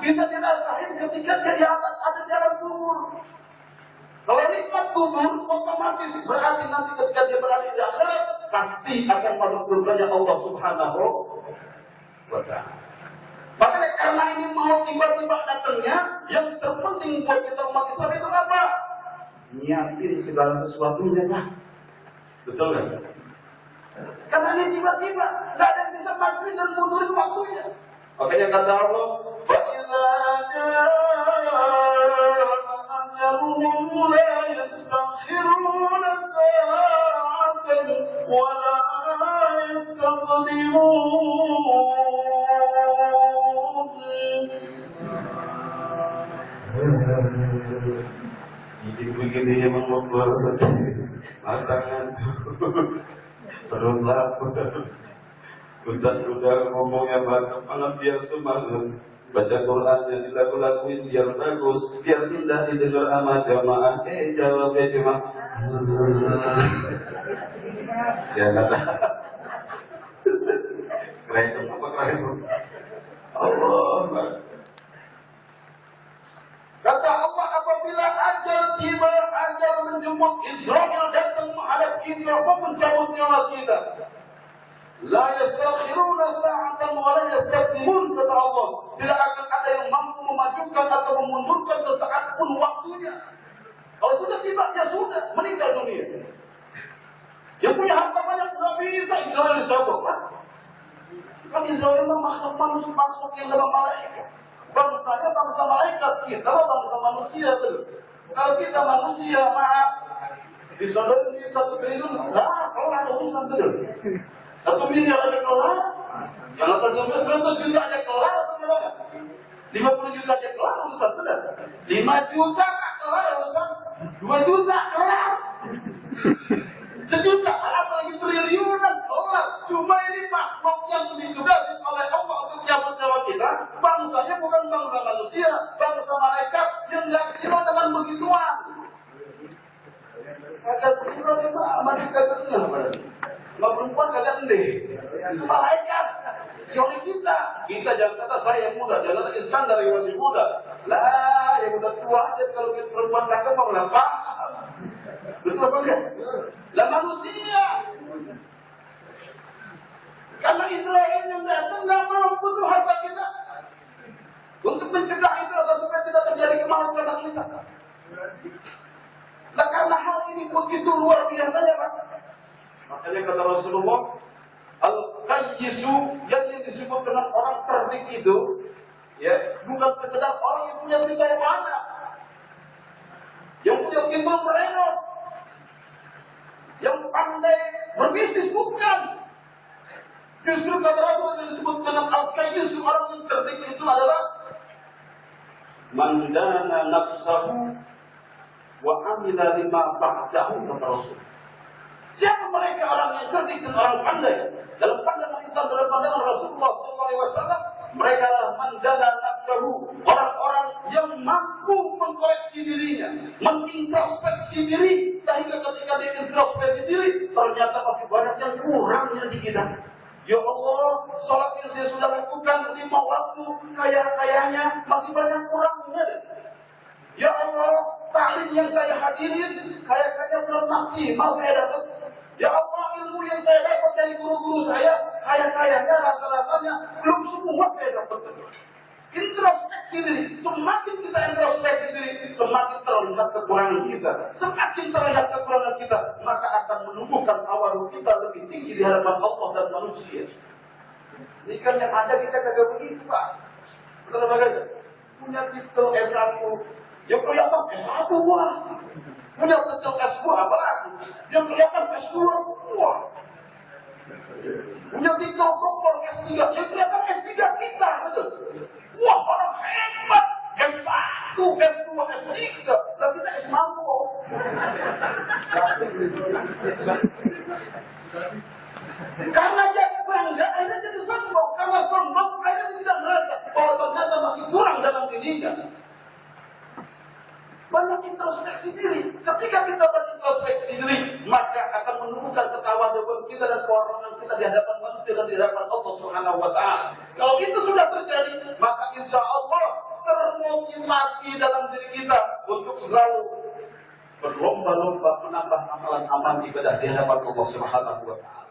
bisa dirasain ketika dia ada di alam kubur. Kalau nikmat kubur, otomatis berarti nanti ketika dia berada di akhirat, pasti akan masuk surganya Allah Subhanahu wa Ta'ala. Makanya karena ini mau tiba-tiba datangnya, yang terpenting buat kita umat Islam itu apa? Nyiapin segala sesuatunya, Pak. Betul kan? Karena ini tiba-tiba, nggak ada yang bisa majuin dan mundurin waktunya. Makanya kata Allah, وَإِذَا جَاءَ أَجَلُهُمْ لَا يَسْتَأْخِرُونَ سَاعَةً وَلَا يَسْتَقْدِمُونَ. Begini emang membuat mata ngantuk, perut lapar. Ustaz udah ngomongnya banget biasa banget. Baca Qurannya dilaku-lakuin biar bagus, biar indah didengar sama jamaah. Jawabnya cuma sialan. Keren apa keren? Allah. Kata Allah, apabila ajal tiba, ajal menjemput Israel datang menghadap kita, mencabut nyawa kita. La yastakhiruna sa'atan wa la yastaqdimun, kata Allah. Tidak akan ada yang mampu memajukan atau memundurkan sesaat pun waktunya. Kalau sudah tiba, ya sudah, meninggal dunia. Yang punya harta banyak tidak bisa Israel disogok, Pak. Kan Israel memang makhluk yang dalam malaikat. Bangsanya bangsa malaikat, kita bangsa manusia, betul. Kalau kita manusia, maaf, disodorin 1 triliun, kalau ada urusan, betul. 1 miliar aja kelar, yang atas 100 juta aja kelar, 50 juta aja kelar, urusan benar. 5 juta tak kelar urusan, 2 juta kelar, 1 juta, apalagi triliunan kelar. Cuma ini makhluk yang ditugasi oleh Allah untuk cabut nyawa kita, bangsanya bukan bangsa manusia, bangsa malaikat yang nggak silau dengan begituan. Kagak silau dia mah, dia kagak ngeh berarti. Nggak perempuan kagak endeh. Itu malaikat. Kecuali kita jangan kata saya yang muda, jangan kata Iskandar yang masih muda. Lah, yang udah tua aja kalau kita perempuan cakep mau nggak paham. Betul apa enggak? Lah manusia. Karena Israel yang datang nggak mampu tuh harta kita untuk mencegah itu agar supaya tidak terjadi kemalangan kita. Nah karena hal ini begitu luar biasanya, Pak. Makanya kata Rasulullah, Al-Qayyisu yang disebut dengan orang cerdik itu, ya bukan sekedar orang yang punya cerita yang banyak, yang punya pintu merenov, yang pandai berbisnis, bukan. Justru kata Rasul yang disebut dengan Al-Qayyisu, orang yang cerdik itu adalah man dana nafsahu wa amila lima ba'dahu, kata Rasul. Siapa mereka orang yang cerdik dan orang pandai? Dalam pandangan Islam, dalam pandangan Rasulullah SAW, mereka adalah mandala nafsahu, orang-orang yang mampu mengkoreksi dirinya, mengintrospeksi diri, sehingga ketika dia introspeksi diri, ternyata masih banyak yang kurangnya di kita. Ya Allah, sholat yang saya sudah lakukan 5 waktu, kayaknya masih banyak kurangnya deh. Ya Allah, taklim yang saya hadirin, kayaknya belum maksimal saya dapat. Ya Allah, ilmu yang saya dapat dari guru-guru saya, kayaknya rasa-rasanya belum semua saya dapat. Introspeksi diri. Semakin kita introspeksi diri, semakin terlihat kekurangan kita. Semakin terlihat kekurangan kita, maka akan menumbuhkan awal kita lebih tinggi di hadapan Allah dan manusia. Ini kan yang ada kita kagak begitu, Pak. Betul apa kagak? Punya titel S1, yang kelihatan S1 gua. Punya titel S2 apalagi? Yang kelihatan S2 gua. Punya titel doktor S3, yang kelihatan S3 kita, betul. Wah, orang hebat. S1, S2, S3. Lah kita S mampu. Karena dia bangga, akhirnya jadi sombong. Karena sombong, akhirnya dia tidak merasa bahwa ternyata masih kurang dalam dirinya. Banyak introspeksi diri. Ketika kita berintrospeksi diri, maka akan menumbuhkan ketawaduan kita dan kehormatan kita di hadapan manusia dan di hadapan Allah Subhanahu wa Ta'ala. Kalau itu sudah terjadi, maka insya Allah motivasi dalam diri kita untuk selalu berlomba-lomba menambah amalan-amalan ibadah di hadapan Allah Subhanahu wa taala.